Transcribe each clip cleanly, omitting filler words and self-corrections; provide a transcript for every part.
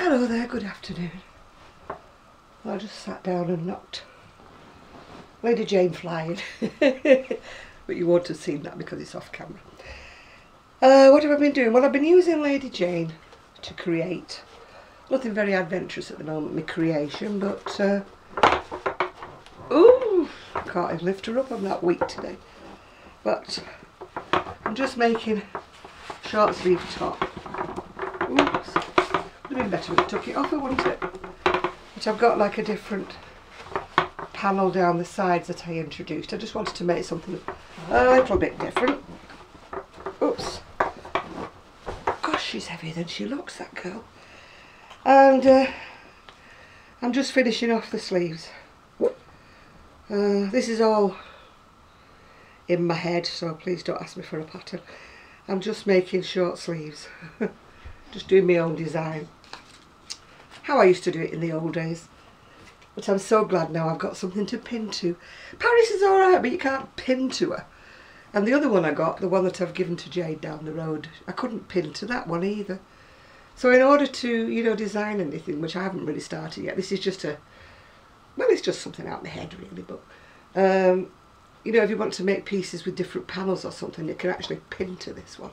Hello there, good afternoon. I just sat down and knocked Lady Jane flying. But you won't have seen that because it's off camera. What have I been doing? Well, I've been using Lady Jane to create. Nothing very adventurous at the moment, my creation, but ooh, can't even lift her up, I'm that weak today. But I'm just making short sleeve top. Oops. Would have been better if I took it off, wouldn't it? But I've got like a different panel down the sides that I introduced. I just wanted to make something a little bit different. Oops. Gosh, she's heavier than she looks, that girl. And I'm just finishing off the sleeves. This is all in my head, so please don't ask me for a pattern. I'm just making short sleeves. Just doing my own design. How I used to do it in the old days. But I'm so glad now I've got something to pin to. Paris is alright, but you can't pin to her. And the other one I got, the one that I've given to Jade down the road, I couldn't pin to that one either. So in order to, you know, design anything, which I haven't really started yet, this is just a, well, it's just something out of my head really, but, you know, if you want to make pieces with different panels or something, you can actually pin to this one.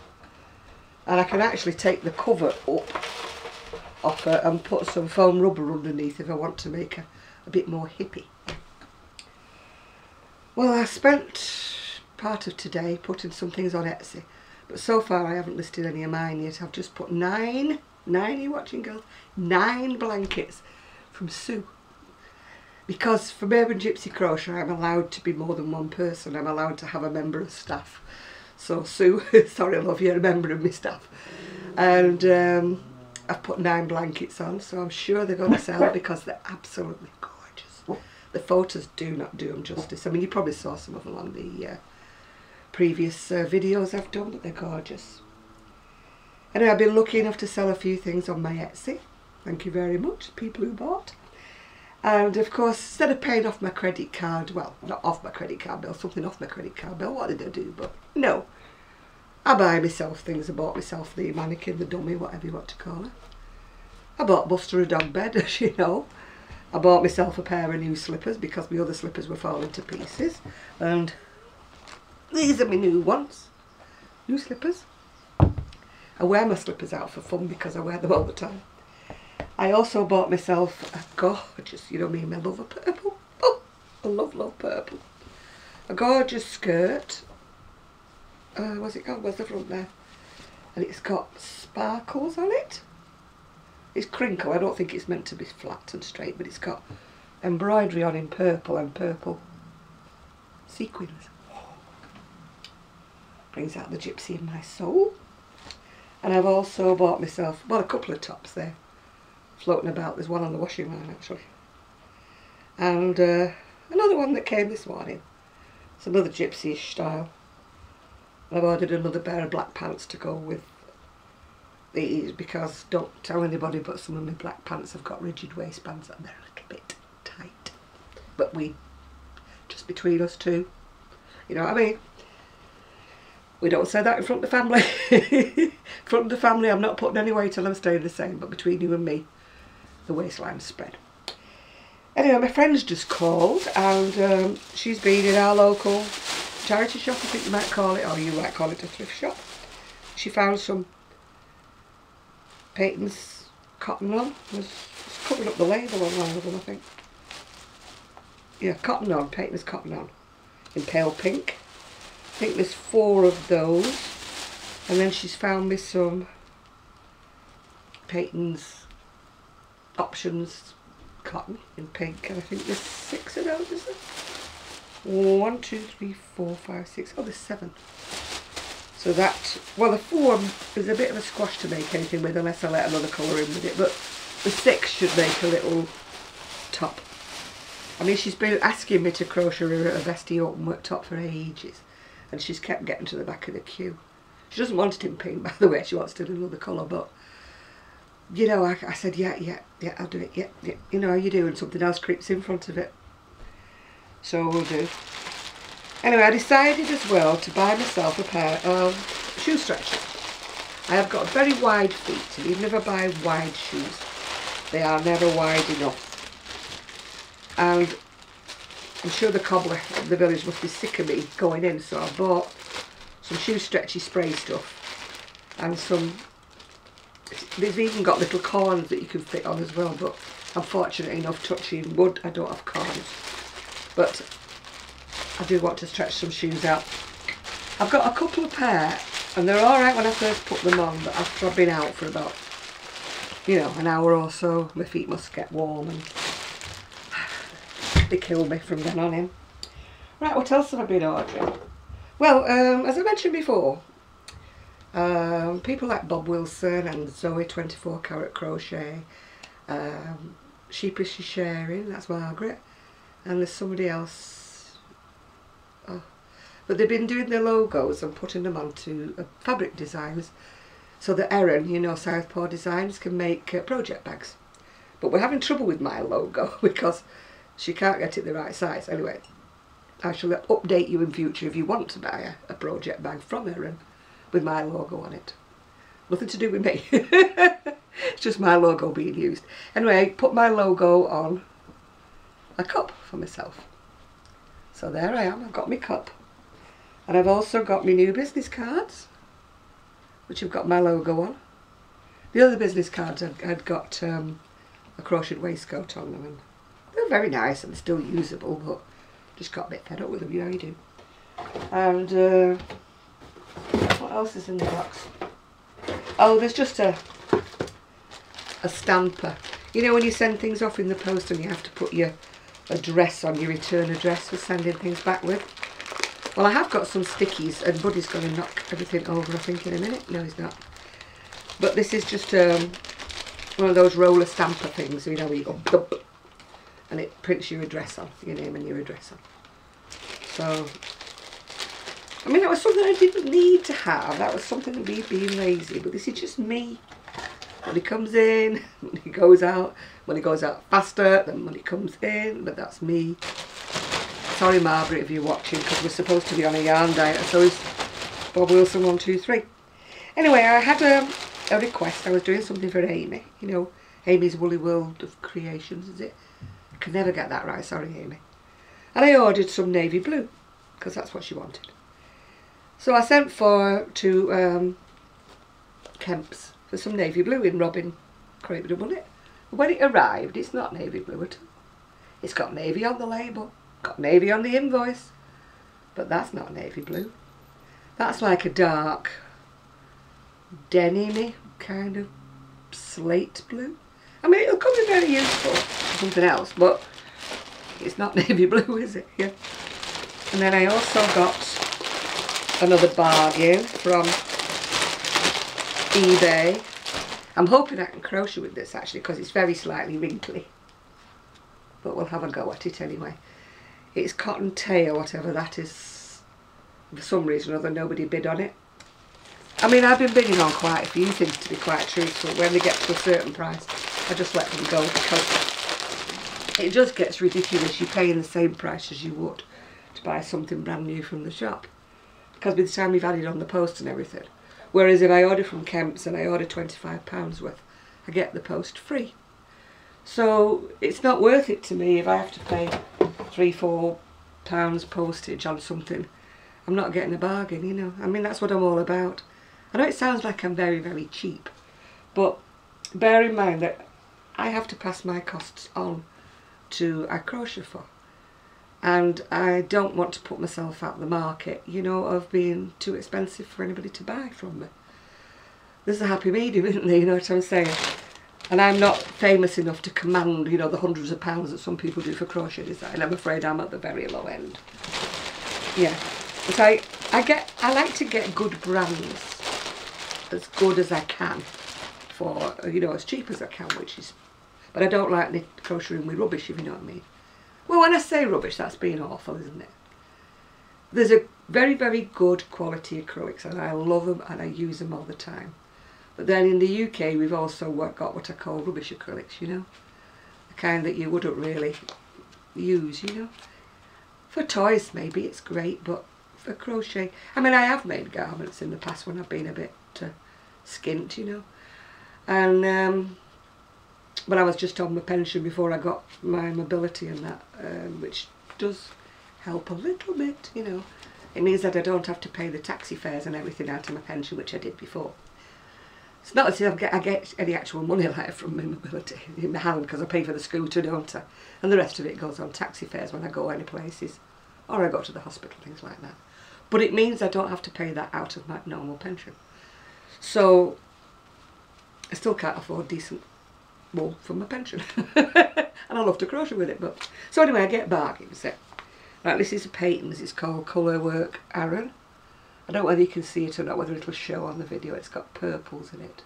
And I can actually take the cover up off her and put some foam rubber underneath if I want to make her a bit more hippie. Well, I spent part of today putting some things on Etsy, but so far I haven't listed any of mine yet. I've just put nine, are you watching girls? 9 blankets from Sue. Because for Urban Gypsy Crochet I'm allowed to be more than one person. I'm allowed to have a member of staff. So Sue, sorry love, you're a member of my staff. And I've put 9 blankets on, so I'm sure they're going to sell because they're absolutely gorgeous. The photos do not do them justice. I mean, you probably saw some of them on the previous videos I've done, but they're gorgeous. Anyway, I've been lucky enough to sell a few things on my Etsy. Thank you very much, people who bought. And of course, instead of paying off my credit card, well, not off my credit card bill, something off my credit card bill, what did I do? But no, I buy myself things. I bought myself the mannequin, the dummy, whatever you want to call her. I bought Buster a dog bed, as you know. I bought myself a pair of new slippers because my other slippers were falling to pieces. And these are my new ones. New slippers. I wear my slippers out for fun because I wear them all the time. I also bought myself a gorgeous, you know me, my love of purple. Oh, I love purple. A gorgeous skirt. Where's it gone? Where's the front there? And it's got sparkles on it. It's crinkle. I don't think it's meant to be flat and straight, but it's got embroidery on in purple and purple sequins. Brings out the gypsy in my soul. And I've also bought myself, well, a couple of tops there floating about. There's one on the washing line actually. And another one that came this morning. It's another gypsy-ish style. I've ordered another pair of black pants to go with these because, don't tell anybody, but some of my black pants have got rigid waistbands and they're a little bit tight. But just between us two, you know what I mean? We don't say that in front of the family. In front of the family I'm not putting any weight on, I'm staying the same, but between you and me, the waistline's spread. Anyway, my friend's just called and she's been in our local charity shop, I think you might call it, or you might call it a thrift shop. She found some Peyton's cotton on. It's covering up the label on one of them, I think. Yeah, cotton on, Peyton's cotton on, in pale pink. I think there's 4 of those. And then she's found me some Peyton's options cotton in pink, and I think there's 6 of those, is there? 1, 2, 3, 4, 5, 6. Oh, there's 7. So that, well, the 4 is a bit of a squash to make anything with unless I let another colour in with it, but the 6 should make a little top. I mean, she's been asking me to crochet her a vesty open work top for ages, and she's kept getting to the back of the queue. She doesn't want it in pink, by the way, she wants it in another colour, but, you know, I said, yeah, I'll do it, yeah, you know how you do, and something else creeps in front of it. So we'll do. Anyway, I decided as well to buy myself a pair of shoe stretchers. I have got very wide feet, and you never buy wide shoes. They are never wide enough. And I'm sure the cobbler of the village must be sick of me going in, so I bought some shoe stretchy spray stuff and some. They've even got little corns that you can fit on as well, but I'm fortunate enough, touching wood, I don't have corns. But I do want to stretch some shoes out. I've got a couple of pair, and they're alright when I first put them on, but after I've been out for about, you know, an hour or so, my feet must get warm and they kill me from then on in. Right, what else have I been ordering? Well, as I mentioned before, people like Bob Wilson and Zoe 24 Carat Crochet, Sheepishly Sharing, that's Margaret, and there's somebody else. Oh. But they've been doing their logos and putting them onto fabric designs so that Erin, you know, Southpaw Designs, can make project bags. But we're having trouble with my logo because she can't get it the right size. Anyway, I shall update you in future if you want to buy a project bag from Erin with my logo on it. Nothing to do with me. It's just my logo being used. Anyway, put my logo on a cup for myself. So there I am, I've got my cup. And I've also got my new business cards, which have got my logo on. The other business cards I'd got a crocheted waistcoat on them, and they're very nice and still usable, but just got a bit fed up with them, you know you do. And what else is in the box? Oh, there's just a stamper. You know when you send things off in the post and you have to put your address on, your return address for sending things back with? Well, I have got some stickies, and Buddy's going to knock everything over, I think, in a minute. No, he's not. But this is just one of those roller stamper things, you know, where you go thump, and it prints your address on, your name and your address on. So, I mean, that was something I didn't need to have. That was something of me being lazy, but this is just me. Money comes in, money goes out. Money goes out faster than money comes in, but that's me. Sorry, Margaret, if you're watching, because we're supposed to be on a yarn diet, and so is Bob Wilson 123. Anyway, I had a request. I was doing something for Amy. You know, Amy's Woolly World of Creations, is it? I can never get that right, sorry, Amy. And I ordered some navy blue, because that's what she wanted. So I sent to Kemp's for some navy blue in Robin Craven, wasn't it? When it arrived, it's not navy blue at all. It's got navy on the label, got navy on the invoice, but that's not navy blue. That's like a dark denim-y kind of slate blue. I mean, it'll come in very useful for something else, but it's not navy blue, is it? Yeah. And then I also got another bargain from eBay. I'm hoping I can crochet with this actually, because it's very slightly wrinkly, but we'll have a go at it anyway. It's cotton tail, whatever that is. For some reason or other, nobody bid on it. I mean, I've been bidding on quite a few things, to be quite truthful. When they get to a certain price, I just let them go, because it just gets ridiculous. You're paying the same price as you would to buy something brand new from the shop, because by the time you've had it on the post and everything. Whereas if I order from Kemp's and I order £25 worth, I get the post free. So it's not worth it to me if I have to pay £3–4 postage on something. I'm not getting a bargain, you know. I mean, that's what I'm all about. I know it sounds like I'm very, very cheap, but bear in mind that I have to pass my costs on to I crochet for. And I don't want to put myself out the market, you know, of being too expensive for anybody to buy from me. There's a happy medium, isn't there, you know what I'm saying? And I'm not famous enough to command, you know, the hundreds of pounds that some people do for crochet design. I'm afraid I'm at the very low end. Yeah, but I like to get good brands, as good as I can, for, you know, as cheap as I can, which is, but I don't like the crocheting with rubbish, if you know what I mean. Well, when I say rubbish, that's being awful, isn't it? There's a very, very good quality acrylics, and I love them and I use them all the time. But then in the UK, we've also got what I call rubbish acrylics, you know? The kind that you wouldn't really use, you know? For toys, maybe it's great, but for crochet... I mean, I have made garments in the past when I've been a bit skint, you know? And But I was just on my pension before I got my mobility and that, which does help a little bit, you know. It means that I don't have to pay the taxi fares and everything out of my pension, which I did before. It's not as if I get any actual money like from my mobility in my hand, because I pay for the scooter, don't I? And the rest of it goes on taxi fares when I go any places, or I go to the hospital, things like that. But it means I don't have to pay that out of my normal pension. So I still can't afford decent wool from my pension. And I love to crochet with it. But so anyway, I get bargains. Right, this is a Peyton's. It's called Colour Work Aran. I don't know whether you can see it or not, whether it'll show on the video. It's got purples in it.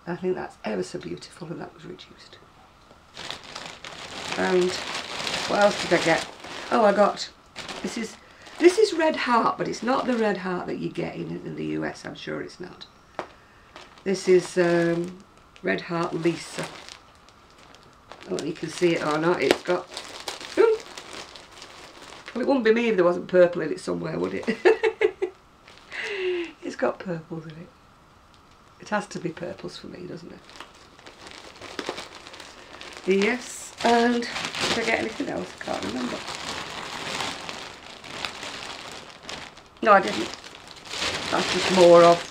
I think that's ever so beautiful, and that was reduced. And what else did I get? Oh, I got, this is Red Heart, but it's not the Red Heart that you get in the US, I'm sure it's not. This is Red Heart Lisa. I don't know if you can see it or not. It's got, ooh, well, it wouldn't be me if there wasn't purple in it somewhere, would it? It's got purples in it. It has to be purples for me, doesn't it? Yes, and did I get anything else? I can't remember. No, I didn't. That's just more of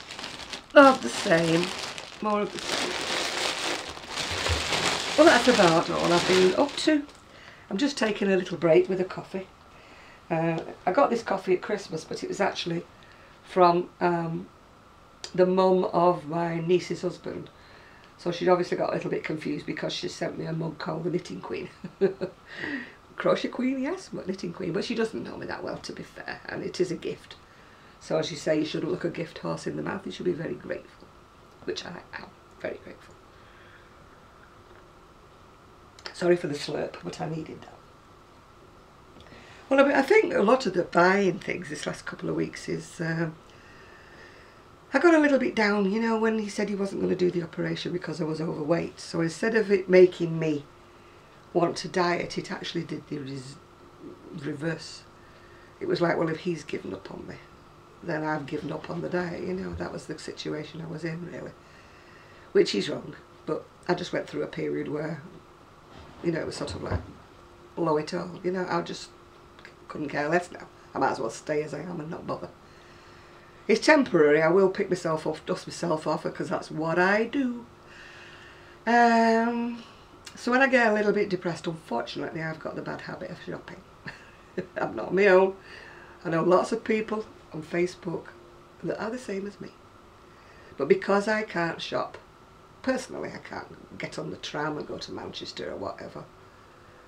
the same. More of the same. Well, that's about all I've been up to. I'm just taking a little break with a coffee. I got this coffee at Christmas, but it was actually from the mum of my niece's husband. So she'd obviously got a little bit confused because she sent me a mug called the Knitting Queen. Crochet Queen, yes, but Knitting Queen. But she doesn't know me that well, to be fair, and it is a gift. So as you say, you shouldn't look a gift horse in the mouth. You should be very grateful, which I am, very grateful. Sorry for the slurp, but I needed that. Well, I mean, I think a lot of the buying things this last couple of weeks is, I got a little bit down, you know, when he said he wasn't going to do the operation because I was overweight. So instead of it making me want to diet, it actually did the reverse. It was like, well, if he's given up on me, then I've given up on the diet, you know. That was the situation I was in, really. Which is wrong, but I just went through a period where, you know, it was sort of like, blow it all, you know. I just couldn't care less now. I might as well stay as I am and not bother. It's temporary. I will pick myself off, dust myself off, because that's what I do. So when I get a little bit depressed, unfortunately, I've got the bad habit of shopping. I'm not on my own. I know lots of people on Facebook that are the same as me. But because I can't shop, personally, I can't get on the tram and go to Manchester or whatever.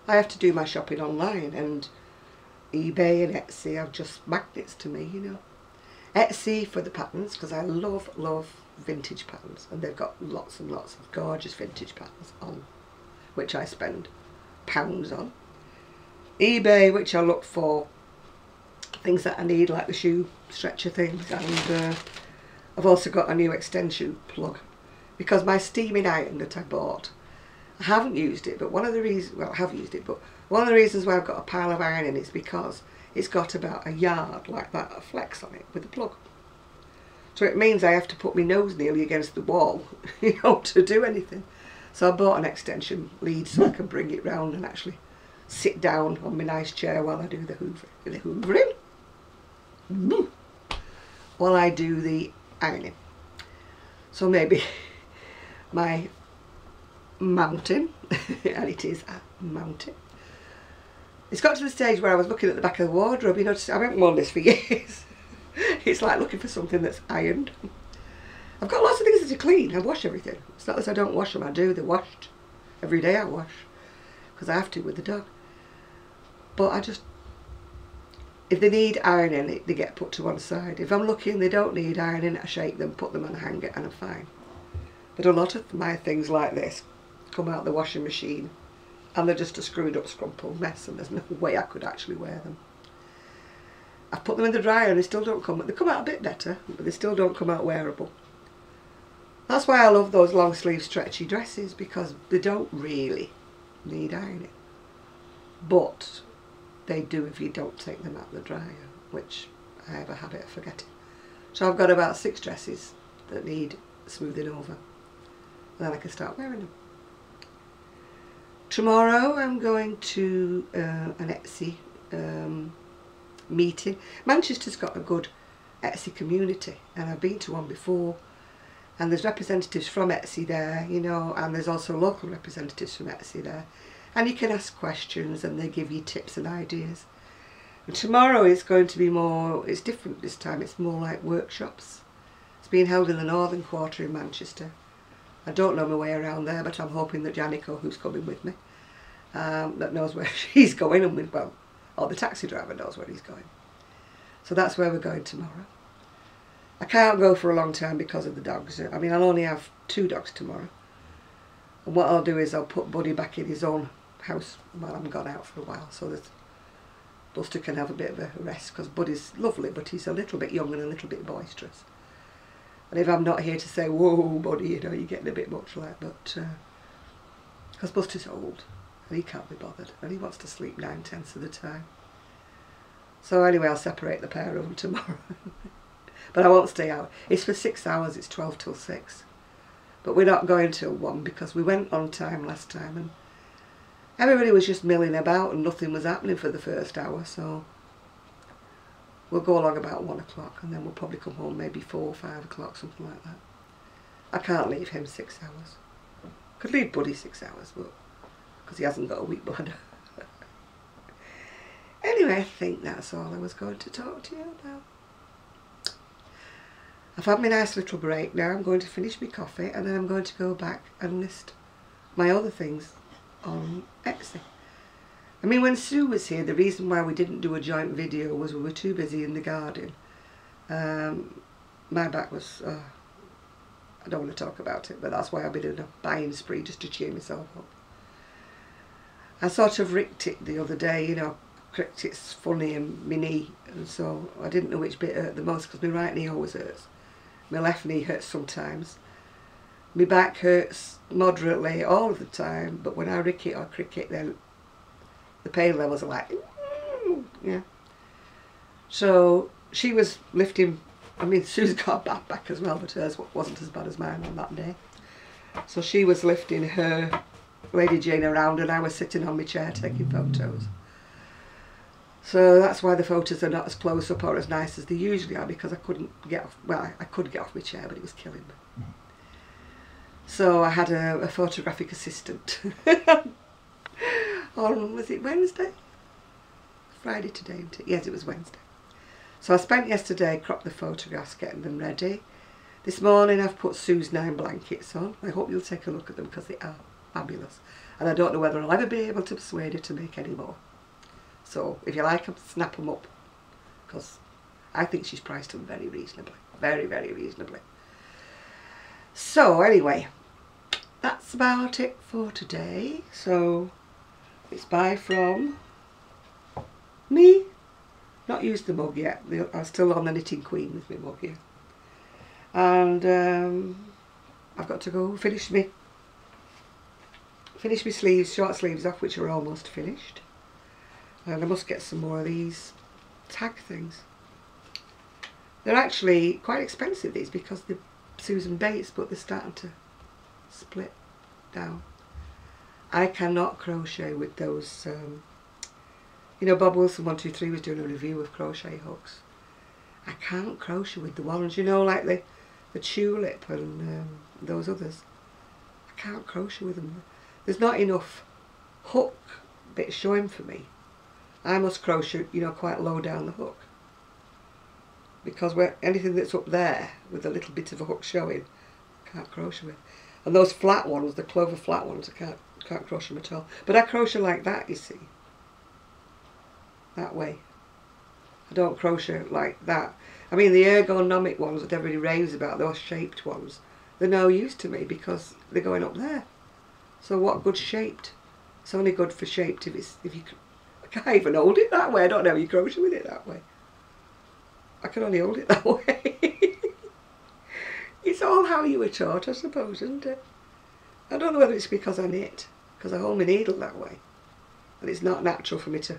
I have to do my shopping online, and eBay and Etsy are just magnets to me, you know. Etsy for the patterns, because I love vintage patterns, and they've got lots and lots of gorgeous vintage patterns on, which I spend pounds on. eBay, which I look for things that I need, like the shoe stretcher things, and I've also got a new extension plug, because my steaming iron that I bought, I haven't used it, but one of the reasons, well, I have used it, but one of the reasons why I've got a pile of iron is because it's got about a yard like that of flex on it with the plug. So it means I have to put my nose nearly against the wall, you know, to do anything. So I bought an extension lead so I can bring it round and actually sit down on my nice chair while I do the hoovering. While I do the ironing. So maybe my mountain, and it is a mountain. It's got to the stage where I was looking at the back of the wardrobe, you know, I haven't worn this for years. It's like looking for something that's ironed. I've got lots of things to clean. I wash everything. It's not that I don't wash them, I do. They're washed. Every day I wash, because I have to with the dog. But I just, if they need ironing, they get put to one side. If I'm lucky and they don't need ironing, I shake them, put them on a hanger, and I'm fine. But a lot of my things like this come out the washing machine, and they're just a screwed up scrumpled mess, and there's no way I could actually wear them. I've put them in the dryer and they still don't come, they come out a bit better, but they still don't come out wearable. That's why I love those long sleeve stretchy dresses, because they don't really need ironing. But they do if you don't take them out of the dryer, which I have a habit of forgetting. So I've got about 6 dresses that need smoothing over, and then I can start wearing them. Tomorrow I'm going to an Etsy meeting. Manchester's got a good Etsy community, and I've been to one before, and there's representatives from Etsy there, you know, and there's also local representatives from Etsy there, and you can ask questions and they give you tips and ideas. And tomorrow is going to be more, it's different this time, it's more like workshops. It's being held in the northern quarter in Manchester. I don't know my way around there, but I'm hoping that Janico, who's coming with me, that knows where she's going, and well, or the taxi driver knows where he's going. So that's where we're going tomorrow. I can't go for a long time because of the dogs. I mean, I'll only have 2 dogs tomorrow. And what I'll do is I'll put Buddy back in his own house while I'm gone out for a while, so that Buster can have a bit of a rest, because Buddy's lovely, but he's a little bit young and a little bit boisterous. And if I'm not here to say, whoa, Buddy, you know, you're getting a bit much like, but, because Buster's old, and he can't be bothered, and he wants to sleep 9/10 of the time. So anyway, I'll separate the pair of them tomorrow. But I won't stay out. It's for 6 hours, it's 12 till 6. But we're not going till 1, because we went on time last time, and everybody was just milling about and nothing was happening for the first hour, so we'll go along about 1 o'clock, and then we'll probably come home maybe 4 or 5 o'clock, something like that. I can't leave him 6 hours. Could leave Buddy 6 hours, but because he hasn't got a weak bladder. Anyway, I think that's all I was going to talk to you about. I've had my nice little break now. I'm going to finish my coffee, and then I'm going to go back and list my other things on Etsy. I mean, when Sue was here, the reason why we didn't do a joint video was we were too busy in the garden. My back was, I don't want to talk about it, but that's why I've been in a buying spree, just to cheer myself up. I sort of ricked it the other day, you know, cricked it's funny and my knee, and so I didn't know which bit hurt the most, because my right knee always hurts. My left knee hurts sometimes. My back hurts moderately all of the time, but when I rick it or crick it, then the pain levels are like, yeah. So she was lifting, I mean, Sue's got a bad back as well, but hers wasn't as bad as mine on that day. So she was lifting her Lady Jane around, and I was sitting on my chair taking photos. So that's why the photos are not as close up or as nice as they usually are, because I couldn't get off, well, I could get off my chair, but it was killing me. So I had a photographic assistant on, was it Wednesday? Friday today, isn't it? Yes, it was Wednesday. So I spent yesterday cropping the photographs, getting them ready. This morning I've put Sue's 9 blankets on. I hope you'll take a look at them, because they are fabulous. And I don't know whether I'll ever be able to persuade her to make any more. So if you like them, snap them up, because I think she's priced them very reasonably. Very, very reasonably. So anyway, that's about it for today. So it's bye from me. Not used the mug yet. I'm still on the Knitting Queen with my mug here. And I've got to go finish my sleeves, short sleeves off, which are almost finished. And I must get some more of these tag things. They're actually quite expensive, these, because they're Susan Bates, but they're starting to split down. I cannot crochet with those, you know, Bob Wilson 123 was doing a review of crochet hooks. I can't crochet with the ones, you know, like the tulip and those others. I can't crochet with them. There's not enough hook bit showing for me. I must crochet, you know, quite low down the hook, because where anything that's up there with a little bit of a hook showing, I can't crochet with. And those flat ones, the clover flat ones, I can't crochet them at all. But I crochet like that, you see, that way. I don't crochet like that. I mean, the ergonomic ones that everybody raves about, those shaped ones, they're no use to me, because they're going up there. So what good shaped? It's only good for shaped if you. I can't even hold it that way. I don't know how you crochet with it that way. I can only hold it that way. It's all how you were taught, I suppose, isn't it? I don't know whether it's because I knit, because I hold my needle that way, and it's not natural for me to.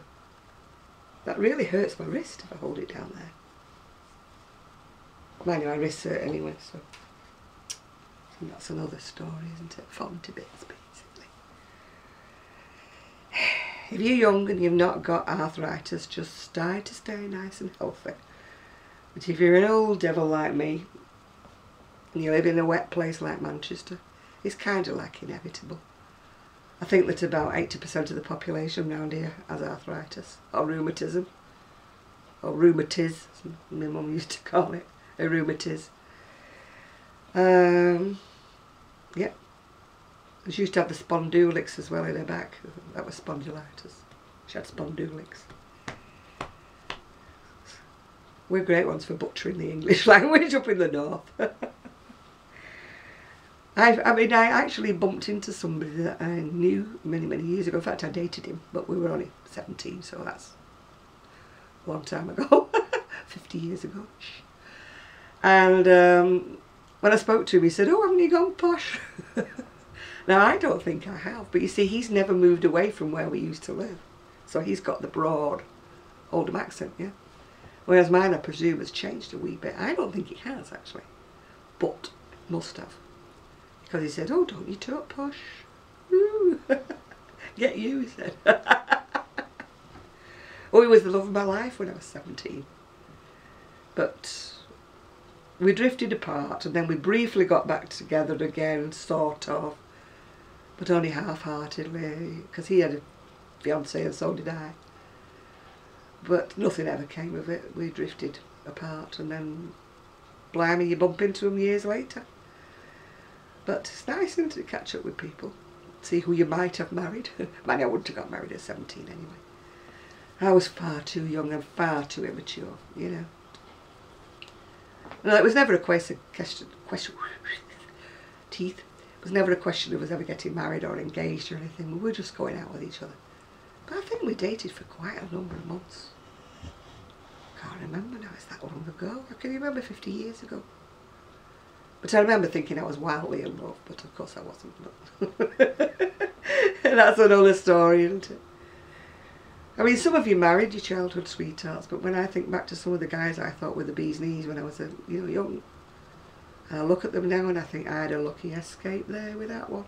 That really hurts my wrist if I hold it down there. Mind you, my wrists hurt anyway, so that's another story, isn't it? Falling to bits, basically. if you're young and you've not got arthritis, just try to stay nice and healthy. But if you're an old devil like me, and you live in a wet place like Manchester, it's kind of like inevitable. I think that about 80% of the population around here has arthritis, or rheumatism, or rheumatiz, as my mum used to call it, a rheumatiz. Yeah. She used to have the spondylics as well in her back. That was spondylitis. She had spondylics. We're great ones for butchering the English language up in the north. I mean, I actually bumped into somebody that I knew many, many years ago. In fact, I dated him, but we were only 17, so that's a long time ago. 50 years ago. And when I spoke to him, he said, "Oh, haven't you gone posh?" Now, I don't think I have, but you see, he's never moved away from where we used to live. So he's got the broad Oldham accent, yeah? Whereas mine, I presume, has changed a wee bit. I don't think it has, actually. But it must have. Because he said, "Oh, don't you talk posh? Woo. Get you," he said. Oh, he was the love of my life when I was 17. But we drifted apart, and then we briefly got back together again, sort of. But only half-heartedly, because he had a fiancée and so did I. But nothing ever came of it. We drifted apart, and then, blimey, you bump into them years later. But it's nice, isn't it, to catch up with people, see who you might have married. Man, I wouldn't have got married at 17 anyway. I was far too young and far too immature, you know. No, it was never a question, teeth. It was never a question of us ever getting married or engaged or anything. We were just going out with each other. But I think we dated for quite a number of months. Can't remember now, it's that long ago. How can you remember 50 years ago? But I remember thinking I was wildly in love, but of course I wasn't. That's another story, isn't it? I mean, some of you married your childhood sweethearts, but when I think back to some of the guys I thought were the bee's knees when I was, young, and I look at them now and I think I had a lucky escape there with that one.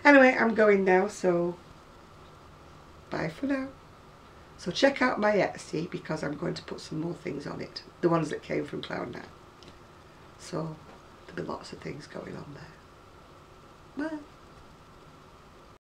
Anyway, I'm going now, so bye for now. So check out my Etsy, because I'm going to put some more things on it, the ones that came from Cloud9. So there'll be lots of things going on there. Bye.